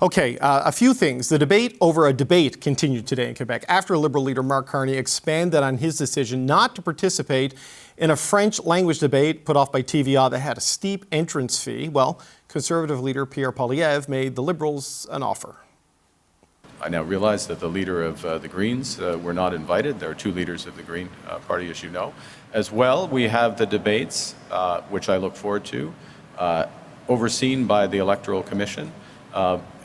Okay, a few things. The debate over a debate continued today in Quebec after Liberal leader Mark Carney expanded on his decision not to participate in a French language debate put off by TVA that had a steep entrance fee. Well, Conservative leader Pierre Poilievre made the Liberals an offer. I now realize that the leader of the Greens were not invited. There are two leaders of the Green Party, as you know. As well, we have the debates, which I look forward to, overseen by the Electoral Commission.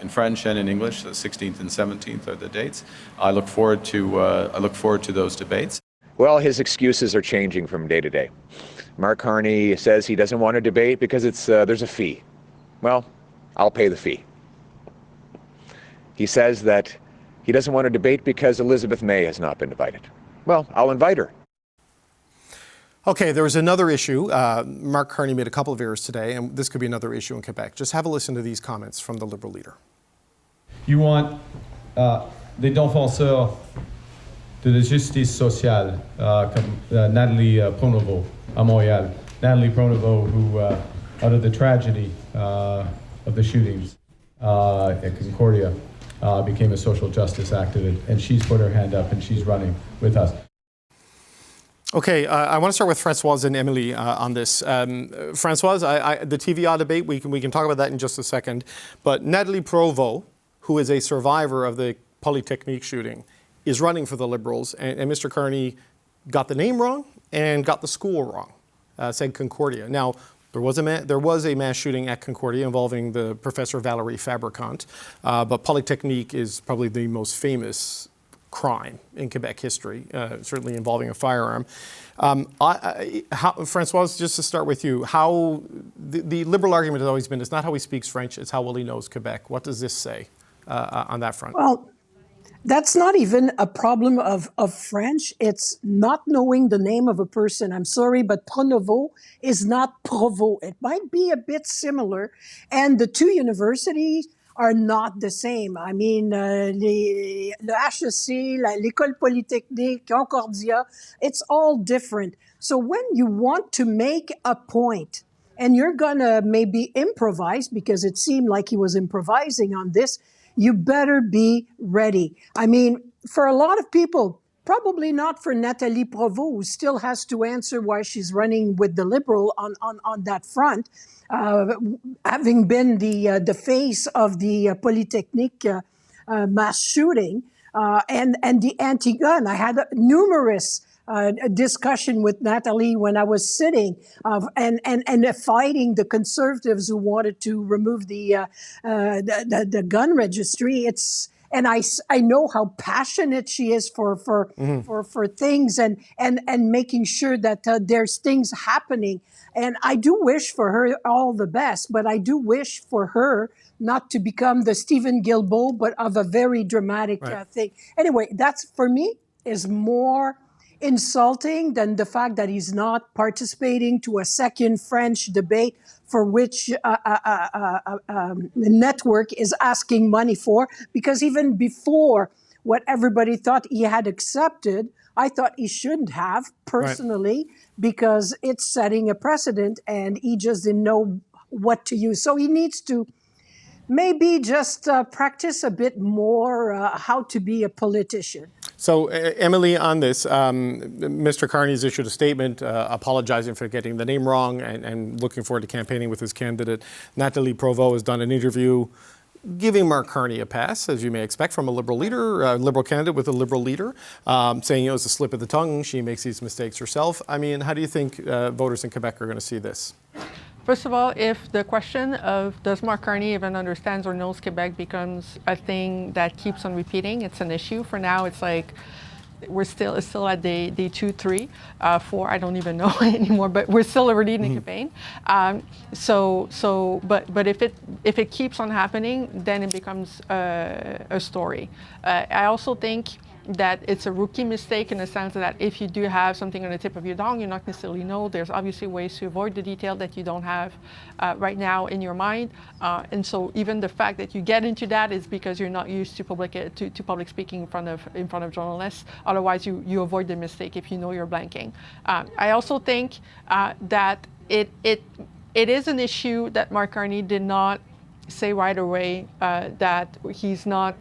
In French and in English, the 16th and 17th are the dates. I look forward to those debates. Well, his excuses are changing from day to day. Mark Carney says he doesn't want to debate because there's a fee. Well, I'll pay the fee. He says that he doesn't want to debate because Elizabeth May has not been invited. Well, I'll invite her. Okay, there was another issue. Mark Carney made a couple of errors today, and this could be another issue in Quebec. Just have a listen to these comments from the Liberal leader. You want des défenseurs de la justice sociale, comme Nathalie Pronovost à Montréal. Nathalie Pronovost, who, out of the tragedy of the shootings at Concordia, became a social justice activist, and she's put her hand up and she's running with us. Okay, I want to start with Françoise and Emily on this. Françoise, the TVA debate, we can talk about that in just a second. But Nathalie Provost, who is a survivor of the Polytechnique shooting, is running for the Liberals, and Mr. Carney got the name wrong and got the school wrong, said Concordia. Now, there was a mass shooting at Concordia involving the Professor Valérie Fabricant, but Polytechnique is probably the most famous crime in Quebec history, certainly involving a firearm. Françoise, just to start with you, how the Liberal argument has always been, it's not how he speaks French, it's how well he knows Quebec. What does this say on that front? Well, that's not even a problem of French. It's not knowing the name of a person. I'm sorry, but Pronovost is not Provost. It might be a bit similar. And the two universities are not the same. I mean, le HEC, l'École Polytechnique, Concordia, it's all different. So when you want to make a point and you're gonna maybe improvise, because it seemed like he was improvising on this, you better be ready. I mean, for a lot of people, probably not for Nathalie Provost, who still has to answer why she's running with the Liberal on that front, having been the face of the Polytechnique mass shooting and the anti-gun. I had numerous discussion with Nathalie when I was sitting and fighting the Conservatives who wanted to remove the gun registry. And I know how passionate she is for things and making sure that there's things happening. And I do wish for her all the best, but I do wish for her not to become the Stephen Guilbeault, but of a very dramatic thing. Anyway, that's, for me, is more insulting than the fact that he's not participating to a second French debate for which the network is asking money for, because even before what everybody thought he had accepted, I thought he shouldn't have, personally, because it's setting a precedent and he just didn't know what to use. So he needs to maybe just practice a bit more how to be a politician. So, Emily, on this, Mr. Carney's issued a statement apologizing for getting the name wrong and looking forward to campaigning with his candidate. Nathalie Provost has done an interview giving Mark Carney a pass, as you may expect from a Liberal leader, a Liberal candidate with a Liberal leader, saying it was a slip of the tongue. She makes these mistakes herself. I mean, how do you think voters in Quebec are going to see this? First of all, if the question of does Mark Carney even understands or knows Quebec becomes a thing that keeps on repeating, it's an issue. For now, it's like it's still at day 2, 3, 4. I don't even know anymore, but we're still already in the campaign. But if it keeps on happening, then it becomes a story. I also think that it's a rookie mistake in the sense that if you do have something on the tip of your tongue, you're not necessarily know. There's obviously ways to avoid the detail that you don't have right now in your mind. And so even the fact that you get into that is because you're not used to public speaking in front of journalists. Otherwise, you avoid the mistake if you know you're blanking. I also think that it is an issue that Mark Carney did not say right away that he's not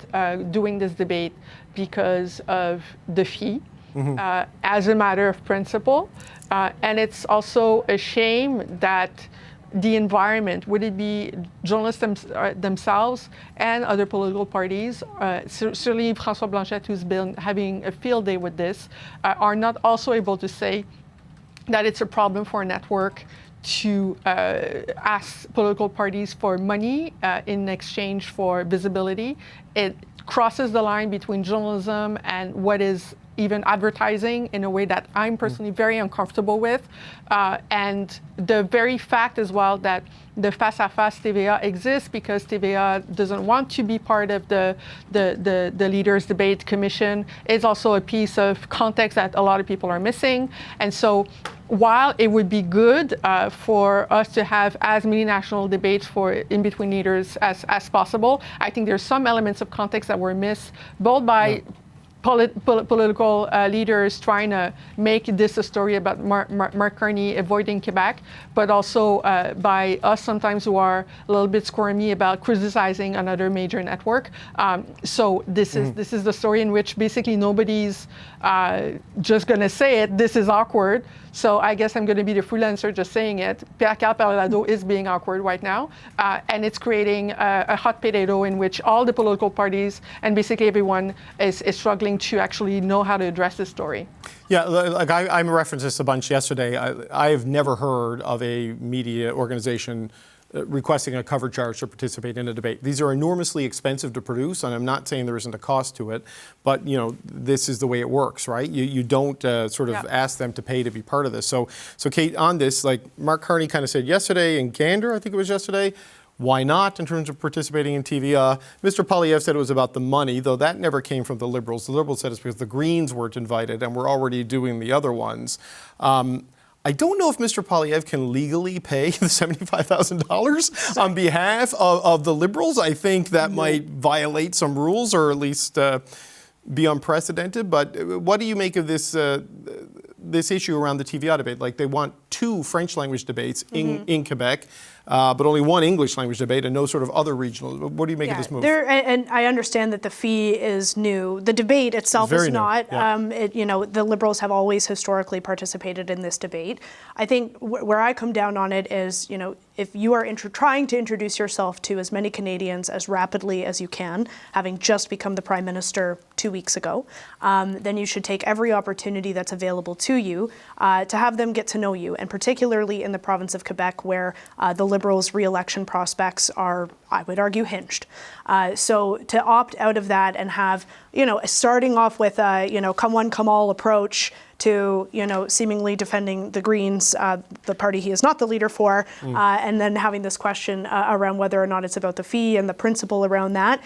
doing this debate because of the fee, as a matter of principle. And it's also a shame that the environment, would it be journalists themselves and other political parties, certainly François Blanchette, who's been having a field day with this, are not also able to say that it's a problem for a network to ask political parties for money in exchange for visibility. It crosses the line between journalism and what is even advertising in a way that I'm personally very uncomfortable with. And the very fact as well that the face-à-face TVA exists because TVA doesn't want to be part of the Leaders Debate Commission is also a piece of context that a lot of people are missing. And so while it would be good for us to have as many national debates for in-between leaders as possible, I think there's some elements of context that were missed, both by political leaders trying to make this a story about Mark Carney avoiding Quebec, but also by us sometimes who are a little bit squirmy about criticizing another major network. So this is the story in which basically nobody's just going to say it. This is awkward. So I guess I'm going to be the freelancer just saying it. Pierre Parlado is being awkward right now, and it's creating a hot potato in which all the political parties and basically everyone is struggling to actually know how to address this story. Yeah, like I referenced this a bunch yesterday. I've never heard of a media organization requesting a cover charge to participate in a debate. These are enormously expensive to produce, and I'm not saying there isn't a cost to it, but this is the way it works, right? You don't sort of ask them to pay to be part of this. So Kate, on this, like Mark Carney kind of said yesterday in Gander, I think it was yesterday, why not in terms of participating in TVA? Mr. Poilievre said it was about the money, though that never came from the Liberals. The Liberals said it's because the Greens weren't invited and we're already doing the other ones. I don't know if Mr. Poilievre can legally pay the $75,000 on behalf of the Liberals. I think that might violate some rules or at least be unprecedented. But what do you make of this this issue around the TVA debate? Like they want 2 French language debates in Quebec, but only 1 English language debate and no sort of other regional. What do you make of this move? And I understand that the fee is new. The debate itself is not. Yeah. The Liberals have always historically participated in this debate. I think where I come down on it is, if you are trying to introduce yourself to as many Canadians as rapidly as you can, having just become the Prime Minister 2 weeks ago, then you should take every opportunity that's available to you to have them get to know you, and particularly in the province of Quebec where the Liberals' re-election prospects are, I would argue, hinged. So to opt out of that and have, starting off with a, come one, come all approach to, seemingly defending the Greens, the party he is not the leader for, and then having this question around whether or not it's about the fee and the principle around that.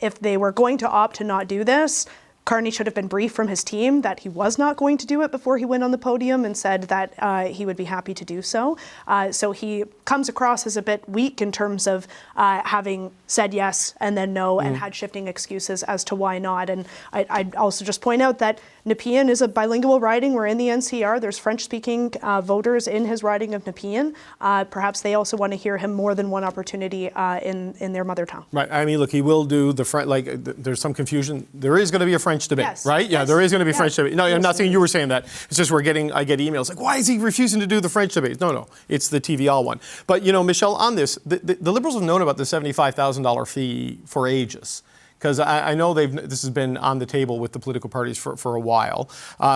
If they were going to opt to not do this, Carney should have been briefed from his team that he was not going to do it before he went on the podium and said that he would be happy to do so. So he comes across as a bit weak in terms of having said yes and then no and had shifting excuses as to why not. And I'd also just point out that Nepean is a bilingual riding. We're in the NCR. There's French-speaking voters in his riding of Nepean. Perhaps they also want to hear him more than one opportunity in their mother tongue. Right. I mean, look, he will do the French. Like, there's some confusion. There is going to be a French debate, right? Yeah, there is going to be French debate. No, I'm not saying you were saying that. It's just I get emails like, why is he refusing to do the French debate? No, it's the TVA one. But Michelle, on this, the Liberals have known about the $75,000 fee for ages. Because I know this has been on the table with the political parties for a while.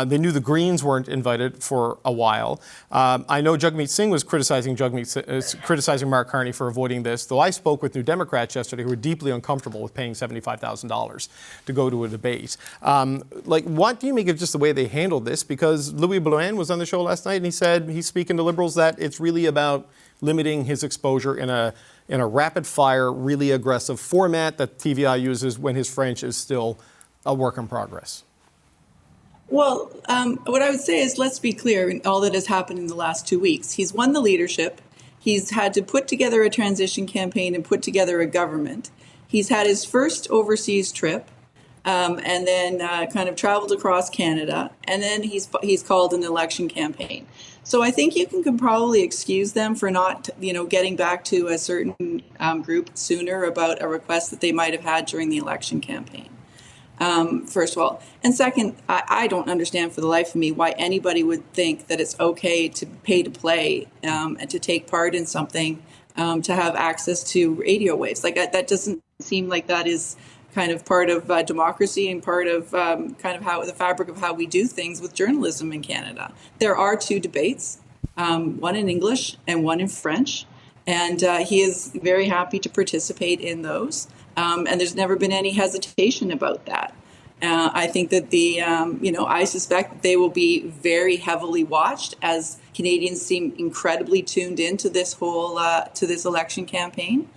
They knew the Greens weren't invited for a while. I know Jagmeet Singh was criticizing Mark Carney for avoiding this, though I spoke with New Democrats yesterday who were deeply uncomfortable with paying $75,000 to go to a debate. What do you make of just the way they handled this? Because Louis Blouin was on the show last night and he said he's speaking to Liberals that it's really about limiting his exposure in a rapid-fire, really aggressive format that TVA uses when his French is still a work in progress. Well, what I would say is, let's be clear in all that has happened in the last 2 weeks. He's won the leadership. He's had to put together a transition campaign and put together a government. He's had his first overseas trip. and then kind of traveled across Canada, and then he's called an election campaign. So I think you can probably excuse them for not, getting back to a certain group sooner about a request that they might have had during the election campaign. First of all. And second, I don't understand for the life of me why anybody would think that it's okay to pay to play and to take part in something, to have access to radio waves. Like that doesn't seem like that is kind of part of democracy and part of kind of how the fabric of how we do things with journalism in Canada. There are 2 debates, one in English and one in French, and he is very happy to participate in those. And there's never been any hesitation about that. I think that I suspect that they will be very heavily watched as Canadians seem incredibly tuned into this whole, to this election campaign.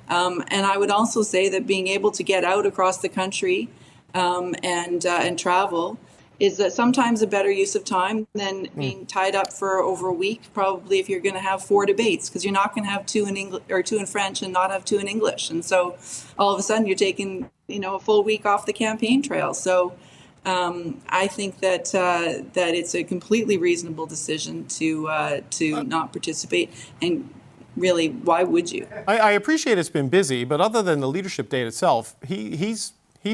And I would also say that being able to get out across the country and travel is sometimes a better use of time than being tied up for over a week, probably if you're going to have 4 debates, because you're not going to have 2 in English or 2 in French and not have 2 in English. And so all of a sudden you're taking, a full week off the campaign trail. So I think that that it's a completely reasonable decision to not participate. And really, why would you? I appreciate it's been busy, but other than the leadership date itself, he's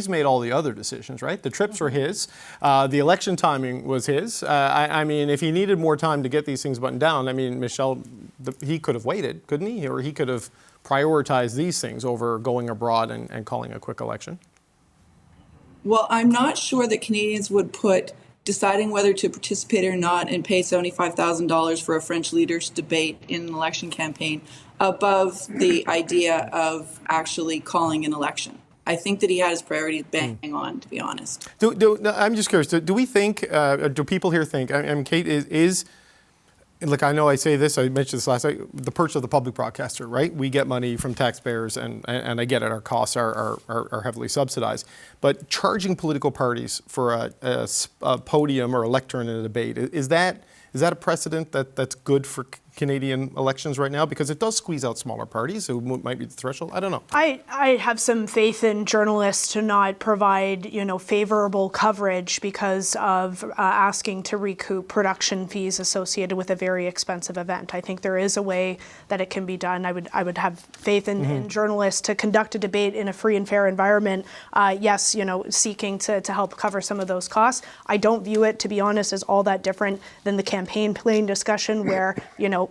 made all the other decisions, right? The trips were his. The election timing was his. I mean, if he needed more time to get these things buttoned down, I mean, Michelle, he could have waited, couldn't he? Or he could have prioritized these things over going abroad and calling a quick election. Well, I'm not sure that Canadians would put deciding whether to participate or not and pay $75,000 for a French leaders debate in an election campaign above the idea of actually calling an election. I think that he had his priorities bang on, to be honest. I'm just curious, do we think, do people here think, I mean, Kate, is look, I know I say this, I mentioned this last night, the perch of the public broadcaster, right? We get money from taxpayers, and I get it, our costs are heavily subsidized. But charging political parties for a podium or a lectern in a debate, is that a precedent that's good for Canadian elections right now? Because it does squeeze out smaller parties who might be the threshold. I don't know. I have some faith in journalists to not provide, favorable coverage because of asking to recoup production fees associated with a very expensive event. I think there is a way that it can be done. I would have faith in journalists to conduct a debate in a free and fair environment. Yes, seeking to help cover some of those costs. I don't view it, to be honest, as all that different than the campaign plane discussion where,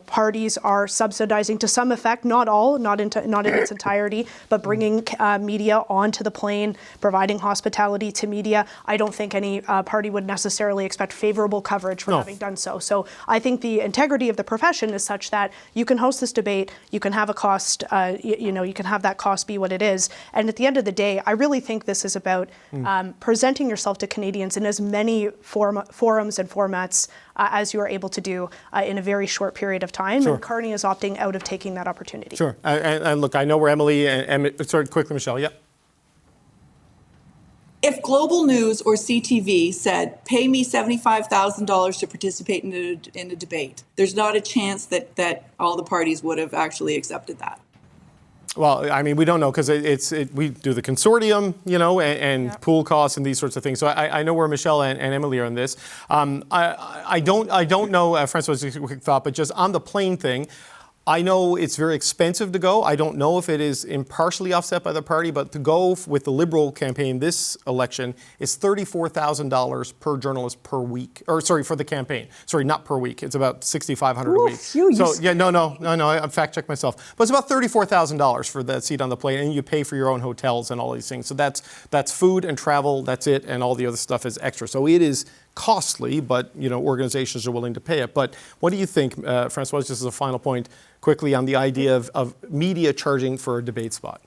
parties are subsidizing to some effect, not all, not in its entirety, but bringing media onto the plane, providing hospitality to media. I don't think any party would necessarily expect favorable coverage for having done so. So I think the integrity of the profession is such that you can host this debate, you can have a cost, you can have that cost be what it is. And at the end of the day, I really think this is about presenting yourself to Canadians in as many forums and formats as you are able to do in a very short period of time. Sure. And Carney is opting out of taking that opportunity. Sure. And look, I know where Emily and sorry, quickly, Michelle. Yeah. If Global News or CTV said, pay me $75,000 to participate in a debate, there's not a chance that all the parties would have actually accepted that. Well, I mean, we don't know because we do the consortium, and pool costs and these sorts of things. So I know where Michelle and Emily are on this. I don't know, Francois, just a quick thought, but just on the plane thing, I know it's very expensive to go. I don't know if it is impartially offset by the party, but to go with the Liberal campaign this election is $34,000 per journalist per week. Or sorry, for the campaign. Sorry, not per week. It's about $6,500 a week. So yeah, no. I fact checked myself. But it's about $34,000 for that seat on the plane, and you pay for your own hotels and all these things. So that's food and travel. That's it, and all the other stuff is extra. So it is costly, but organizations are willing to pay it. But what do you think, Francois, just as a final point, quickly on the idea of media charging for a debate spot?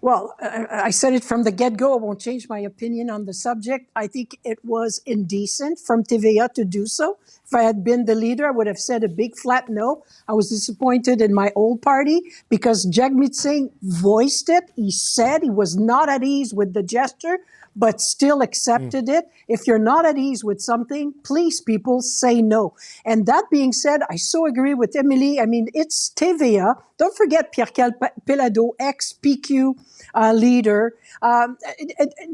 Well, I said it from the get-go. I won't change my opinion on the subject. I think it was indecent from TVA to do so. If I had been the leader, I would have said a big flat no. I was disappointed in my old party because Jagmeet Singh voiced it. He said he was not at ease with the gesture, but still accepted it. If you're not at ease with something, please, people, say no. And that being said, I so agree with Emily. I mean, it's TVA Don't forget Pierre Pelado, ex-PQ leader.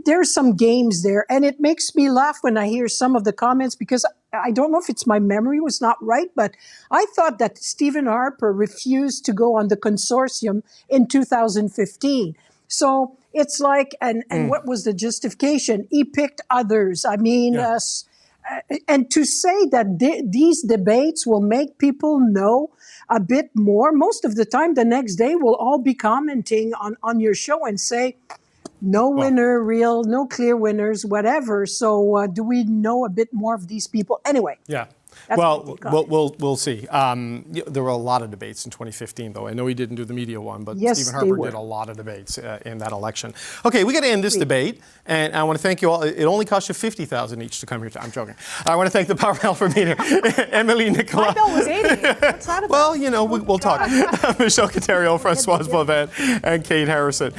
There's some games there, and it makes me laugh when I hear some of the comments, because I don't know if it's my memory was not right, but I thought that Stephen Harper refused to go on the consortium in 2015. So it's like, and what was the justification? He picked others. I mean, and to say that these debates will make people know a bit more, most of the time the next day we'll all be commenting on your show and say, no winner, real, no clear winners, whatever. So do we know a bit more of these people? Anyway. Yeah. Well, we'll see. There were a lot of debates in 2015, though. I know he didn't do the media one, but Stephen Harper did a lot of debates in that election. Okay, we got to end this debate, and I want to thank you all. It only cost you $50,000 each to come here. I'm joking. I want to thank the Power Alpha meter, Emily Nicolas. My bill was $80. What's that about? Well, you know, we'll talk. Michelle Catario, Françoise Boivin, and Kate Harrison.